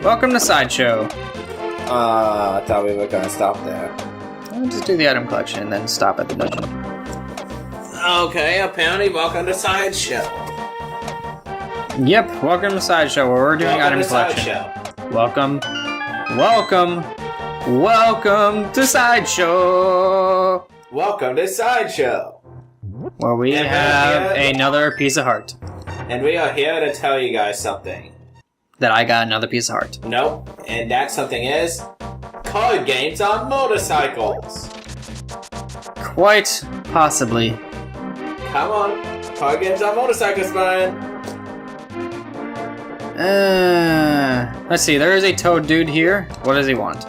Welcome to Sideshow. I thought we were gonna stop there. I'll just do the item collection and then stop at the dungeon. Okay, apparently welcome to Sideshow. Yep, welcome to Sideshow where we're doing item collection. Welcome to Sideshow. Welcome to Sideshow. Where we have another piece of heart. And we are here to tell you guys something. That I got another piece of heart. Nope, and that something is card games on motorcycles. Quite possibly. Come on, card games on motorcycles, Brian. Let's see, there is a toad dude here. What does he want?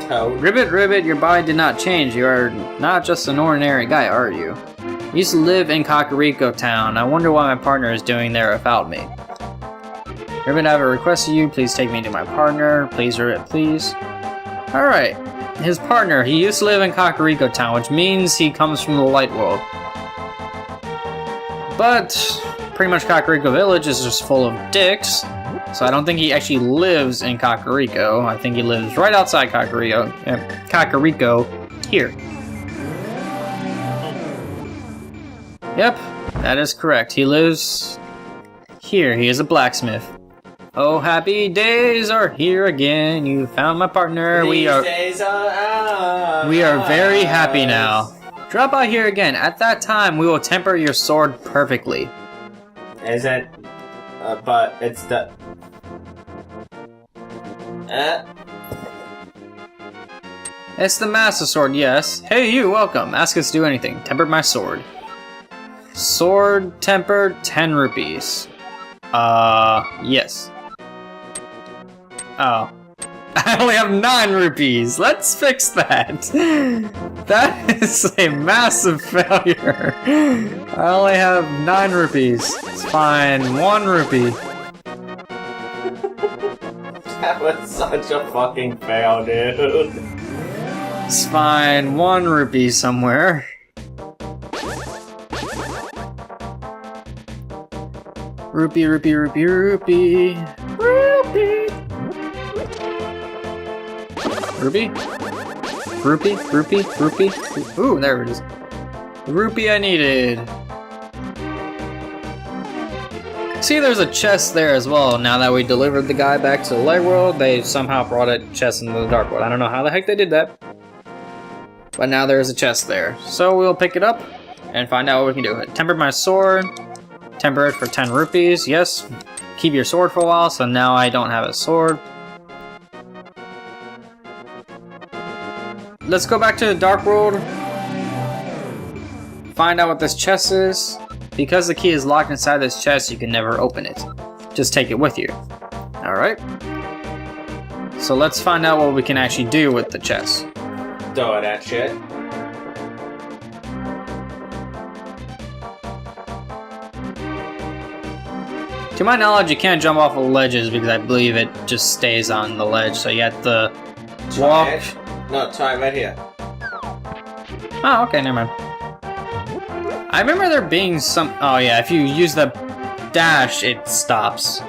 Toad? Ribbit, your body did not change. You are not just an ordinary guy, are you? You used to live in Kakariko Town. I wonder what my partner is doing there without me. Ribbit, I have a request to you. Please take me to my partner. Please, Ribbit, please. Alright. His partner. He used to live in Kakariko Town, which means he comes from the light world. But pretty much Kakariko Village is just full of dicks. So I don't think he actually lives in Kakariko. I think he lives right outside Kakariko. Kakariko here. Yep, that is correct. He lives here. He is a blacksmith. Oh, happy days are here again. You found my partner. We are very happy now. Drop by here again. At that time, we will temper your sword perfectly. Is it? But it's the... It's the Master Sword, yes. Hey, you, welcome. Ask us to do anything. Temper my sword. Sword tempered 10 rupees. Yes. Oh. I only have 9 rupees. Let's fix that. That is a massive failure. I only have 9 rupees. It's fine. 1 rupee. That was such a fucking fail, dude. It's fine. 1 rupee somewhere. Rupee. Rupee. Ooh, there it is. The rupee I needed. See, there's a chest there as well. Now that we delivered the guy back to the light world, they somehow brought a chest into the dark world. I don't know how the heck they did that. But now there's a chest there. So we'll pick it up and find out what we can do with it. Temper my sword. Temper it for 10 rupees. Yes. Keep your sword for a while, so now I don't have a sword. Let's go back to the Dark World. Find out what this chest is. Because the key is locked inside this chest, you can never open it. Just take it with you. Alright. So let's find out what we can actually do with the chest. Throw that shit. To my knowledge, you can't jump off of ledges because I believe it just stays on the ledge. So you have to walk. No, try right here. Oh, okay, never mind. I remember there being some... Oh yeah, if you use the dash, it stops.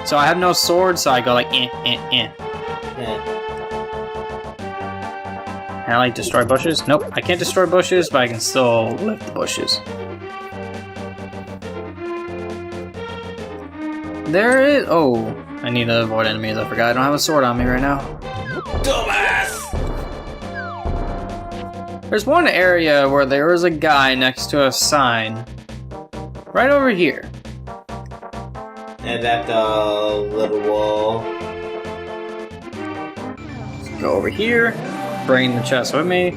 So I have no sword, so I go like eh. Yeah. Can I like destroy bushes? Nope, I can't destroy bushes, but I can still lift the bushes. There is... Oh, I need to avoid enemies. I forgot I don't have a sword on me right now. Dumbass! There's one area where there was a guy next to a sign. Right over here. And at the little wall. Let's go over here. Bring the chest with me.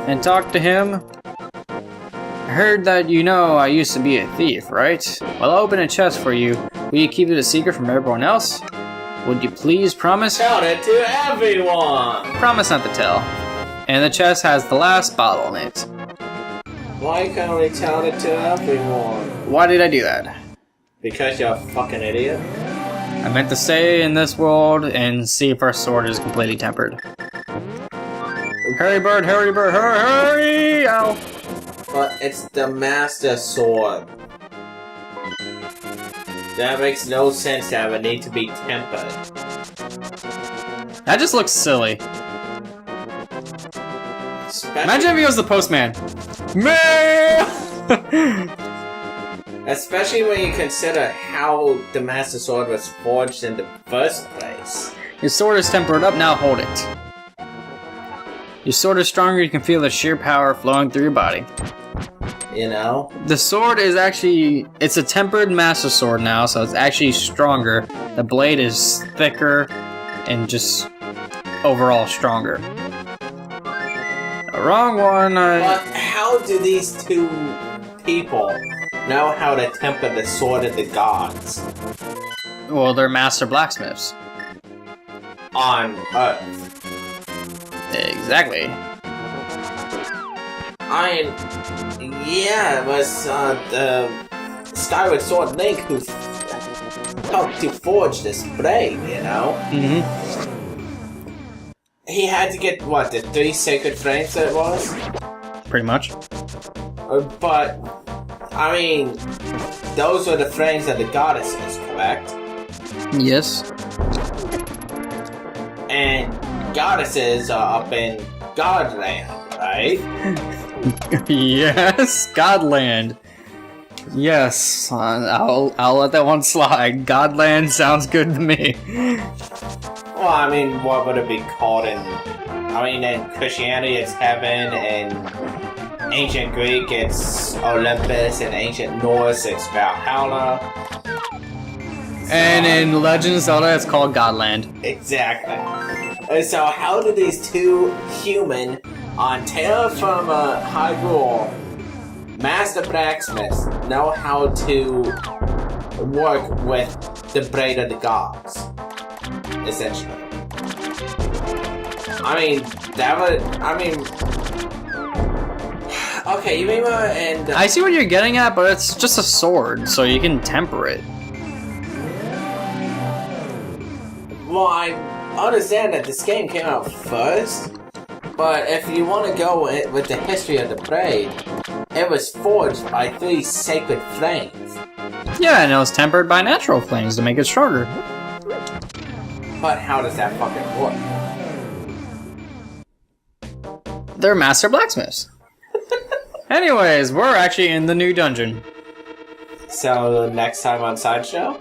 And talk to him. I heard that you know I used to be a thief, right? Well, I'll open a chest for you. Will you keep it a secret from everyone else? Would you please promise? Tell it to everyone! Promise not to tell. And the chest has the last bottle in it. Why can't we tell it to everyone? Why did I do that? Because you're a fucking idiot. I meant to stay in this world and see if our sword is completely tempered. Hurry, bird, hurry, bird, hurry! Ow! But it's the Master Sword. That makes no sense that would need to be tempered. That just looks silly. Imagine if he was the postman. Mail! Especially when you consider how the Master Sword was forged in the first place. Your sword is tempered up, now hold it. Your sword is stronger, you can feel the sheer power flowing through your body. You know? The sword is actually, it's a tempered Master Sword now, so it's actually stronger. The blade is thicker and just overall stronger. The wrong one. But how do these two people know how to temper the sword of the gods? Well, they're master blacksmiths. On Earth. Exactly. I mean, yeah, it was the Skyward Sword Link who helped to forge this blade, you know? Mm-hmm. He had to get, what, the 3 sacred frames that it was? Pretty much. But, I mean, those were the frames of the goddesses, correct? Yes. And goddesses are up in Godland, right? Yes, Godland. Yes, I'll let that one slide. Godland sounds good to me. Well, I mean, what would it be called in... I mean, in Christianity it's heaven, and ancient Greek it's Olympus, and ancient Norse it's Valhalla. And in Legend of Zelda it's called Godland. Exactly. And so how do these two human on terra firma Hyrule master blacksmiths know how to work with the blade of the gods? Essentially. I mean, that would... I mean... Okay, you mean and... I see what you're getting at, but it's just a sword, so you can temper it. Well, I understand that this game came out first, but if you want to go with the history of the blade, it was forged by 3 sacred flames. Yeah, and it was tempered by natural flames to make it stronger. But how does that fucking work? They're master blacksmiths. Anyways, we're actually in the new dungeon. So, next time on Sideshow?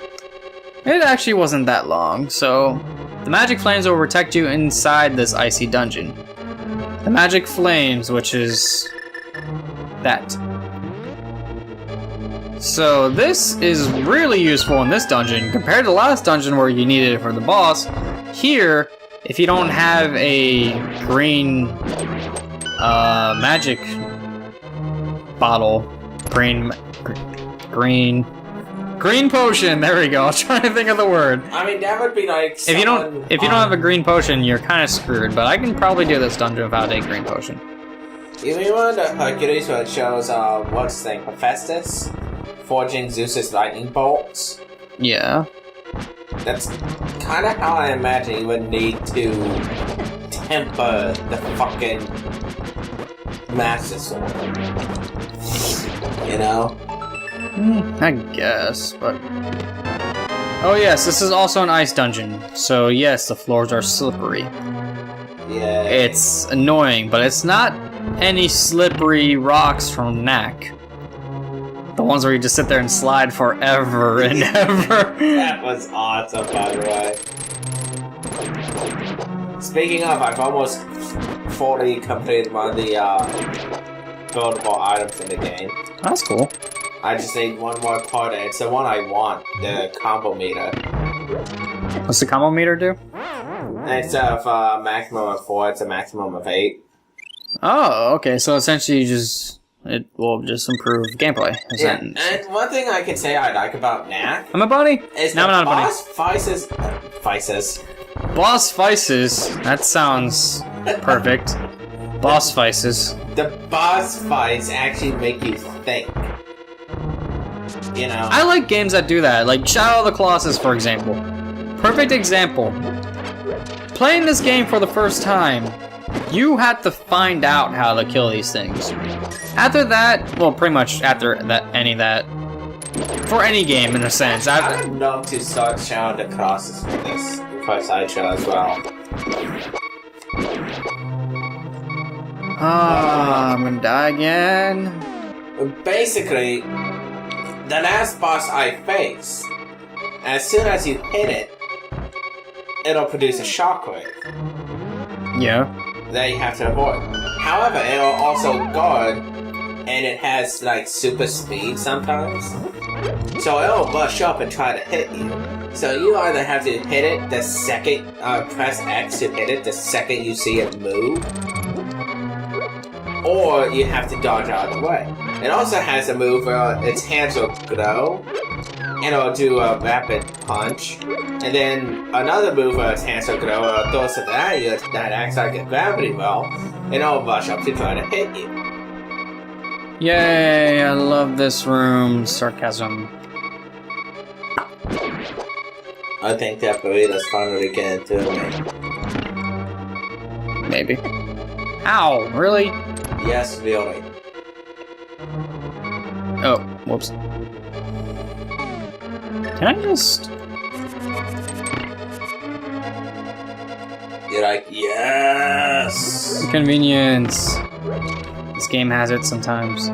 It actually wasn't that long, so... The magic flames will protect you inside this icy dungeon. The magic flames, which is... that. So this is really useful in this dungeon, compared to the last dungeon where you needed it for the boss. Here, if you don't have a green magic bottle, green potion. There we go. I was trying to think of the word. I mean, that would be like if you don't have a green potion, you're kind of screwed. But I can probably do this dungeon without a green potion. You mean one of the Hercules where it shows what's his name, Hephaestus forging Zeus's lightning bolts? Yeah. That's kind of how I imagine you would need to temper the fucking Master Sword. You know? I guess, but... Oh yes, this is also an ice dungeon. So yes, the floors are slippery. Yeah. It's annoying, but it's not any slippery rocks from Knack. The ones where you just sit there and slide forever and ever. That was awesome, by the way. Speaking of, I've almost fully completed one of the buildable items in the game. That's cool. I just need one more part. It's the one I want, the combo meter. What's the combo meter do? Instead of a maximum of 4, it's a maximum of 8. Oh, okay. So essentially, it will just improve gameplay. Yeah. And one thing I can say I like about Knack I'm a bunny. is no, the I'm not a bunny. Boss fices. That sounds perfect. Boss fices. The boss fights actually make you think. You know? I like games that do that, like Shadow of the Colossus, for example. Perfect example. Playing this game for the first time, you have to find out how to kill these things. After that, well, pretty much after that, any of that, For any game, in a sense. I would love to start showing the crosses for this sideshow as well. I'm gonna die again. Basically, the last boss I face, as soon as you hit it, it'll produce a shockwave Yeah. that you have to avoid. However, it'll also guard, and it has like super speed sometimes. So it'll bush up and try to hit you. So you either have to hit it the second, press X to hit it the second you see it move, or you have to dodge out of the way. It also has a move where its hands will glow, and it'll do a rapid punch. And then another move where its hands will glow, it'll throw something at you that acts like a gravity well, and it'll rush up to try to hit you. Yay, I love this room. Sarcasm. I think that burrito's finally getting through me. Maybe. Ow, really? Yes, really. Oh, whoops. Can I just... You're like, yes! Convenience. This game has it sometimes.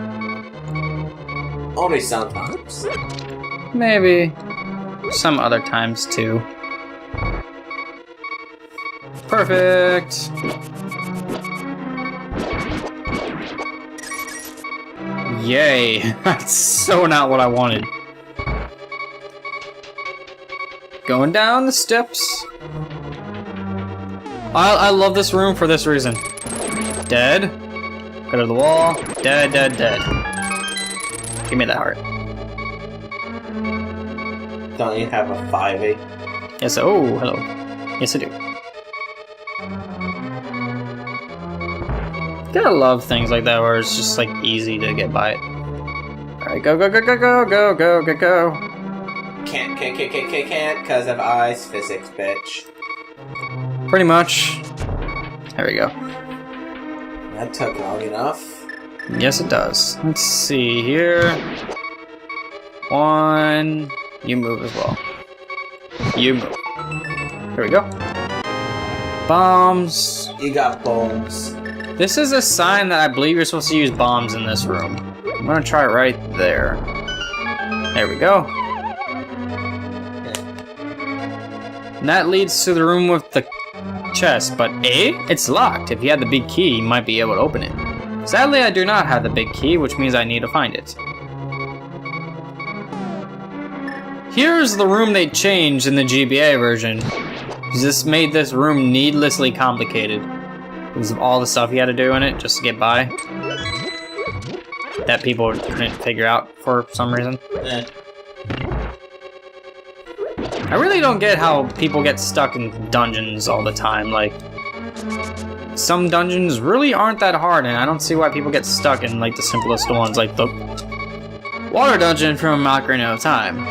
Only sometimes. Maybe. Some other times, too. Perfect! Yay! That's so not what I wanted. Going down the steps. I love this room for this reason. Dead. Go to the wall. Dead, dead, dead. Give me that heart. Don't you have a 5-8? Yes, oh, hello. Yes, I do. Gotta love things like that where it's just like easy to get by it. Alright, go, go, go, go, go, go, go, go, go. Can't, because of ice physics, bitch. Pretty much. There we go. That took long enough. Yes, it does. Let's see here. One. You move as well. You move. Here we go. Bombs. You got bombs. This is a sign that I believe you're supposed to use bombs in this room. I'm gonna try it right there. There we go. And that leads to the room with the chest, but it's locked. If you had the big key, you might be able to open it. Sadly, I do not have the big key, which means I need to find it. Here's the room they changed in the GBA version. This made this room needlessly complicated because of all the stuff you had to do in it just to get by. That people couldn't figure out for some reason. I really don't get how people get stuck in dungeons all the time. Like, some dungeons really aren't that hard, and I don't see why people get stuck in like the simplest ones, like the water dungeon from Ocarina of Time.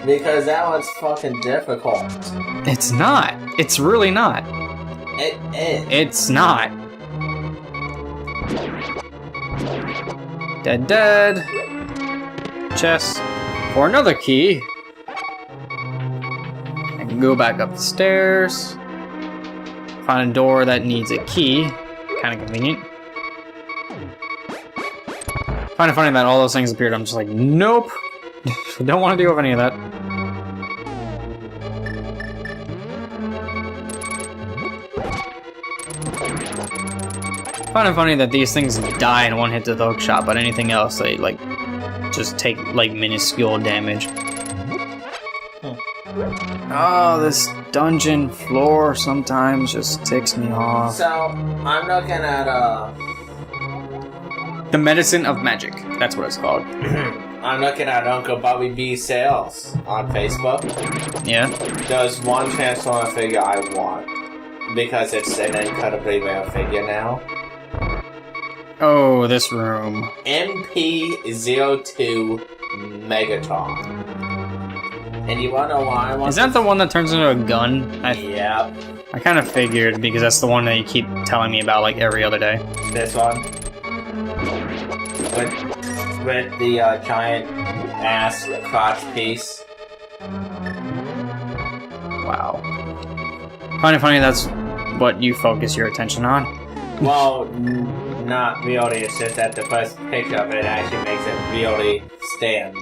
Because that one's fucking difficult. It's not. It's really not. It is. It's not. Dead, dead. Chest. For another key. I can go back up the stairs. Find a door that needs a key. Kind of convenient. Find it funny that all those things appeared. I'm just like, nope. Don't want to deal with any of that. Find it funny that these things die in one hit to the hook shot, but anything else they like just take like minuscule damage. Oh, this dungeon floor sometimes just ticks me off. So, I'm looking at, The Medicine of Magic. That's what it's called. I'm looking at Uncle Bobby B sales on Facebook. Yeah? There's one Transformer figure I want. Because it's an incredibly rare figure now. Oh, this room. MP02 Megatron. And you wanna know why I want Is that the one that turns into a gun? Yep. I kind of figured, because that's the one that you keep telling me about like every other day. This one. with the giant ass crotch piece. Wow. Funny, that's what you focus your attention on. Well, not really. It's just that the first picture of it actually makes it really stand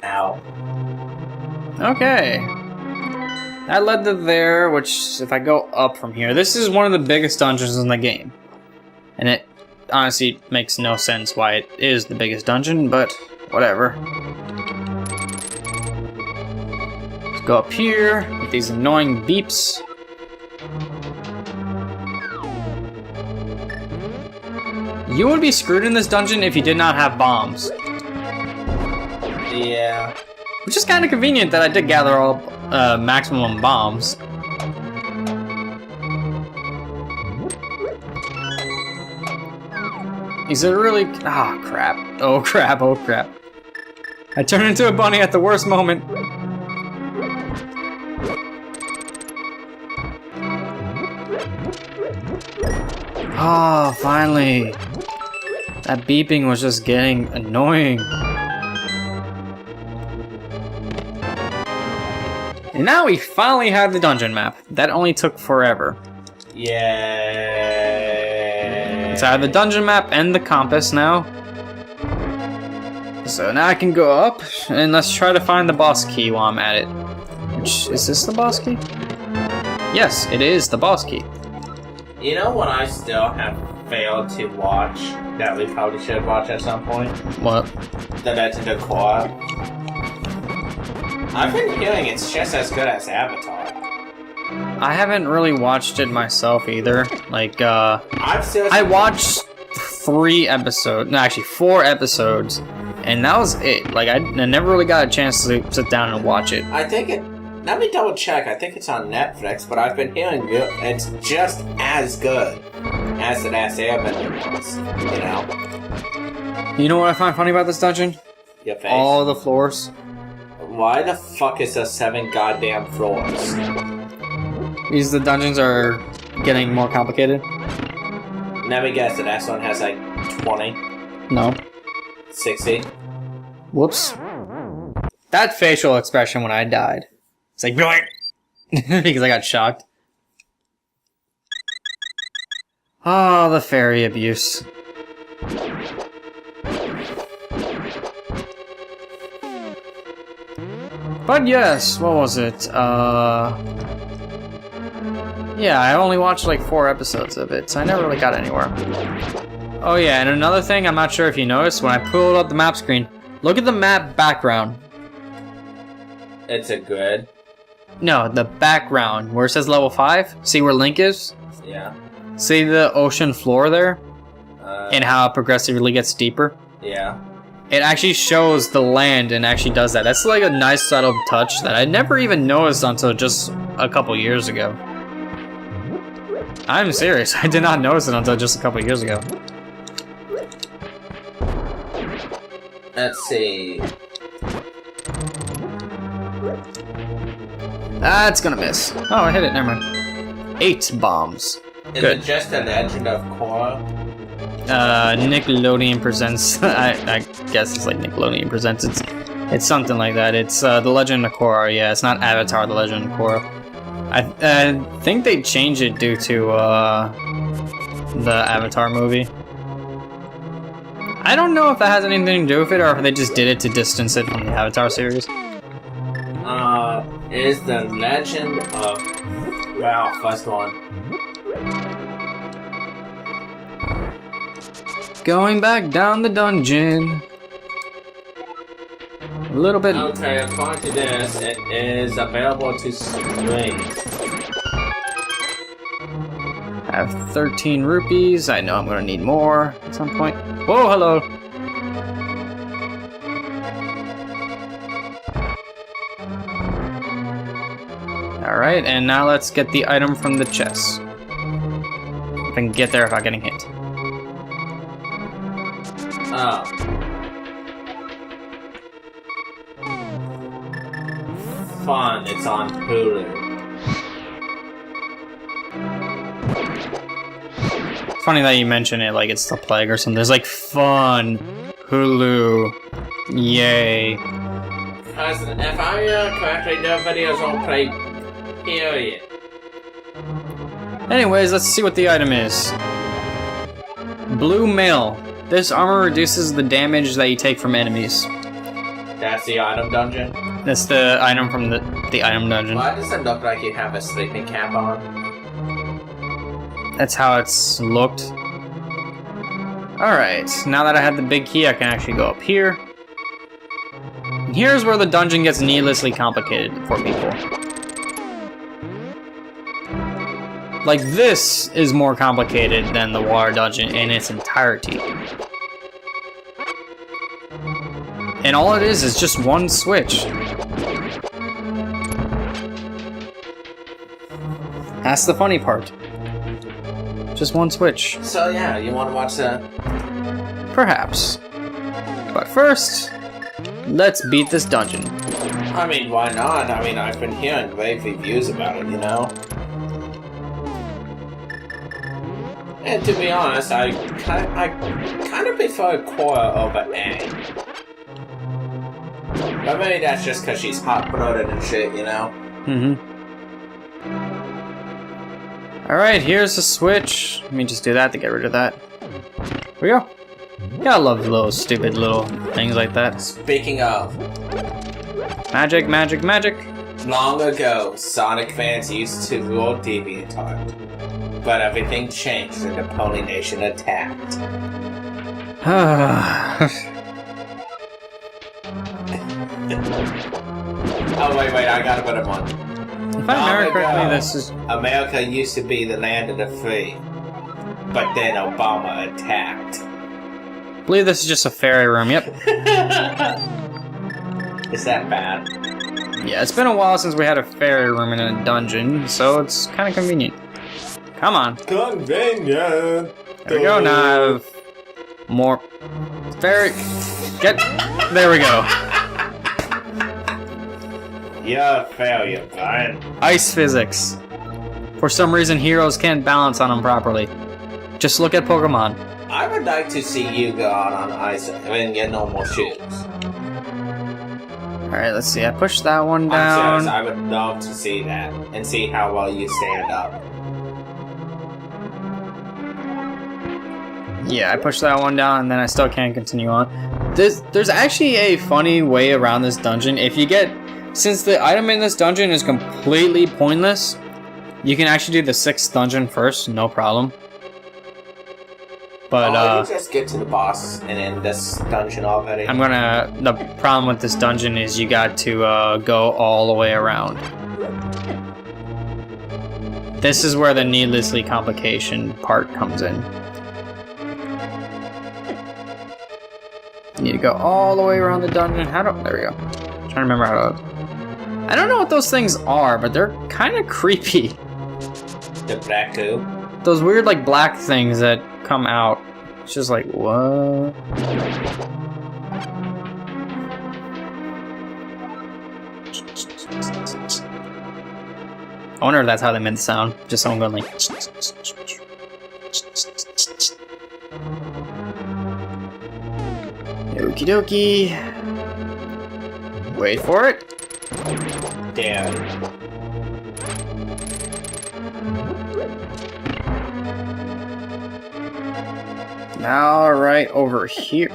out. Okay. That led to there, which, if I go up from here, this is one of the biggest dungeons in the game. And it honestly makes no sense why it is the biggest dungeon, but whatever. Let's go up here with these annoying beeps. You would be screwed in this dungeon if you did not have bombs. Yeah. Which is kind of convenient that I did gather all maximum bombs. Is it really? Ah, crap. Oh, crap. Oh, crap. I turned into a bunny at the worst moment. Oh, finally. That beeping was just getting annoying. And now we finally have the dungeon map. That only took forever. Yeah. So I have the dungeon map and the compass now. So now I can go up and let's try to find the boss key while I'm at it. Which, is this the boss key? Yes, it is the boss key. You know what I still have failed to watch that we probably should watch at some point? What? The Legend of Korra. I've been hearing it's just as good as Avatar. I haven't really watched it myself either. Like, I watched 4 episodes, and that was it. Like, I never really got a chance to sit down and watch it. I think it... Let me double check. I think it's on Netflix, but I've been hearing it's just as good as the last Airbender was, you know? You know what I find funny about this dungeon? Your face. All the floors. Why the fuck is there 7 goddamn floors? These the dungeons are getting more complicated. Let me guess, the next one has like 20? No. 60? Whoops. That facial expression when I died. It's like, because I got shocked. Oh, the fairy abuse. But yes, what was it? Yeah, I only watched like 4 episodes of it, so I never really got anywhere. Oh yeah, and another thing, I'm not sure if you noticed, when I pulled up the map screen, look at the map background. It's a good. No, the background, where it says level 5. See where Link is? Yeah. See the ocean floor there? And how it progressively gets deeper? Yeah. It actually shows the land and actually does that. That's like a nice subtle touch that I never even noticed until just a couple years ago. I'm serious, I did not notice it until just a couple years ago. Let's see. That's gonna miss. Oh, I hit it, never mind. 8 bombs. Is Good. it just the Legend of Korra? Nickelodeon Presents. I guess it's like Nickelodeon Presents. It's something like that. It's The Legend of Korra. Yeah, it's not Avatar: The Legend of Korra. I think they changed it due to the Avatar movie. I don't know if that has anything to do with it, or if they just did it to distance it from the Avatar series. Is the Legend of... Wow, first one. Going back down the dungeon. A little bit. Okay, according to this, it is available to stream. I have 13 rupees. I know I'm gonna need more at some point. Whoa, hello. Alright, and now let's get the item from the chest. If I can get there without getting hit. Oh. Fun, it's on Hulu. It's funny that you mention it like it's the plague or something. There's like fun, Hulu, yay. Because if I remember correctly, no videos on play, period. Anyways, let's see what the item is. Blue mail. This armor reduces the damage that you take from enemies. That's the item dungeon? That's the item from the item dungeon. Why does it look like you have a sleeping cap on? That's how it's looked. Alright, now that I have the big key, I can actually go up here. And here's where the dungeon gets needlessly complicated for people. Like, this is more complicated than the water dungeon in its entirety. And all it is just one switch. That's the funny part. Just one switch. So yeah, you want to watch the... Perhaps. But first, let's beat this dungeon. I mean, why not? I mean, I've been hearing rave reviews about it, you know? And to be honest, I kind of prefer Cora over Aang. But maybe that's just because she's hot-blooded and shit, you know? Mm-hmm. Alright, here's the switch. Let me just do that to get rid of that. Here we go. Gotta love those stupid little things like that. Speaking of... Magic, magic, magic. Long ago, Sonic fans used to rule DeviantArt. But everything changed and the Pony Nation attacked. Oh, wait, I got a better one. If I remember correctly, this is... America used to be the land of the free. But then Obama attacked. I believe this is just a fairy room, yep. Is that bad? Yeah, it's been a while since we had a fairy room in a dungeon, so it's kind of convenient. Come on. Convenient. There we go, now I have more fairy... There we go. You're a failure, Brian. Ice physics. For some reason, heroes can't balance on them properly. Just look at Pokemon. I would like to see you go out on ice and get normal shoes. Alright, let's see. I pushed that one I'm down. serious, I would love to see that and see how well you stand up. Yeah, I pushed that one down and then I still can't continue on. There's actually a funny way around this dungeon. If you get... Since the item in this dungeon is completely pointless, you can actually do the 6th dungeon first, no problem. But, you just get to the boss and end this dungeon already. The problem with this dungeon is you got to go all the way around. This is where the needlessly complication part comes in. You need to go all the way around the dungeon. There we go. I'm trying to remember how to... I don't know what those things are, but they're kind of creepy. The black goo? Those weird, like, black things that come out. It's just like, what? I wonder if that's how they made the sound. Just someone going like... Okie dokie. Wait for it. Damn. Now, right over here.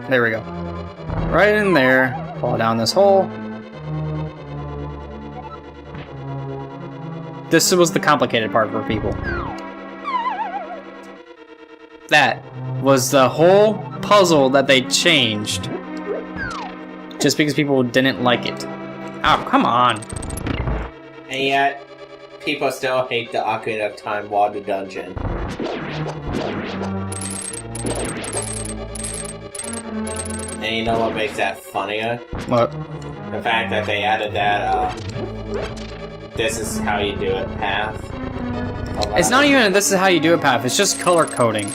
There we go. Right in there. Fall down this hole. This was the complicated part for people. That was the whole puzzle that they changed. Just because people didn't like it. Oh, come on. And yet, people still hate the Ocarina of Time water dungeon. And you know what makes that funnier? What? The fact that they added that, this is how you do it path. It's not even this is how you do it path, it's just color coding.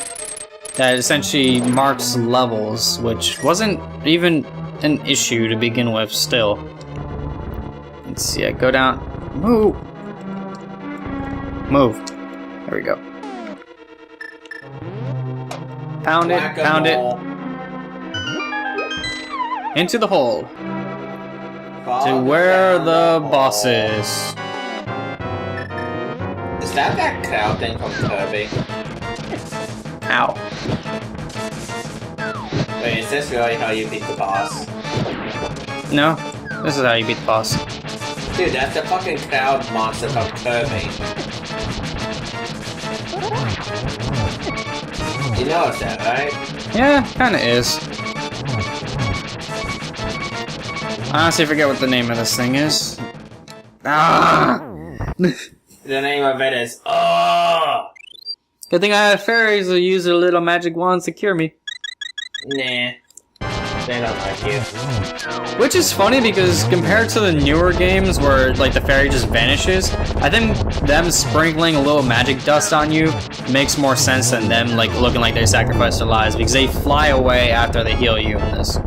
That essentially marks levels, which wasn't even an issue to begin with still. Let's see, I go down. Move! There we go. Pound it, pound it. Into the hole. To where the boss is. Is that cloud thing from Kirby? Ow. Wait, is this really how you beat the boss? No, this is how you beat the boss. Dude, that's the fucking cloud monster from Kirby. You know it's that, right? Yeah, kinda is. I honestly forget what the name of this thing is. Ah! The name of it is oh. Good thing I have fairies who use their little magic wands to cure me. Nah. They don't like you. Which is funny because compared to the newer games where like the fairy just vanishes, I think them sprinkling a little magic dust on you makes more sense than them like looking like they sacrificed their lives because they fly away after they heal you in this.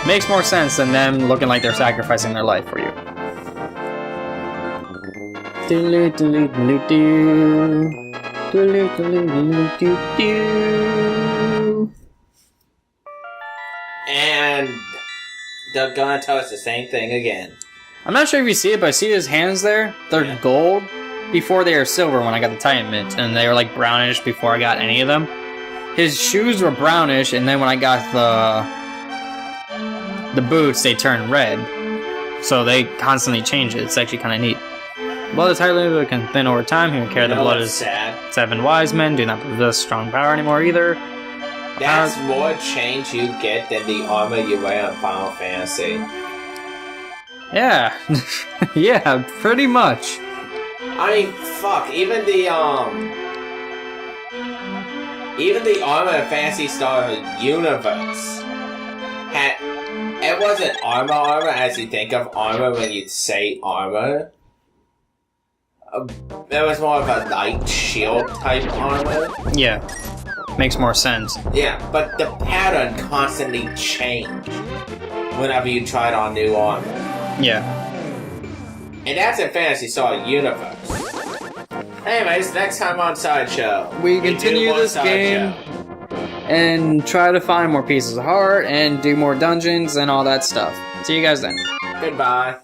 Makes more sense than them looking like they're sacrificing their life for you. And they're gonna tell us the same thing again. I'm not sure if you see it, but I see his hands there. They're gold. Before they were silver when I got the Titan Mint, and they were like brownish before I got any of them. His shoes were brownish, and then when I got the boots, they turned red. So they constantly change it. It's actually kind of neat. Blood is highly can thin over time. He can carry the blood as sad. 7 wise men. Do not possess strong power anymore either. That's more change you get than the armor you wear in Final Fantasy. Yeah. Yeah, pretty much. I mean, fuck, even the armor in Fantasy Star Universe it wasn't armor as you think of armor when you say armor. It was more of a light shield type armor. Yeah. Makes more sense. Yeah, but the pattern constantly changed whenever you tried on new armor. Yeah. And that's in Fantasy Star Universe. Anyways, next time on Sideshow. We continue this game and try to find more pieces of heart and do more dungeons and all that stuff. See you guys then. Goodbye.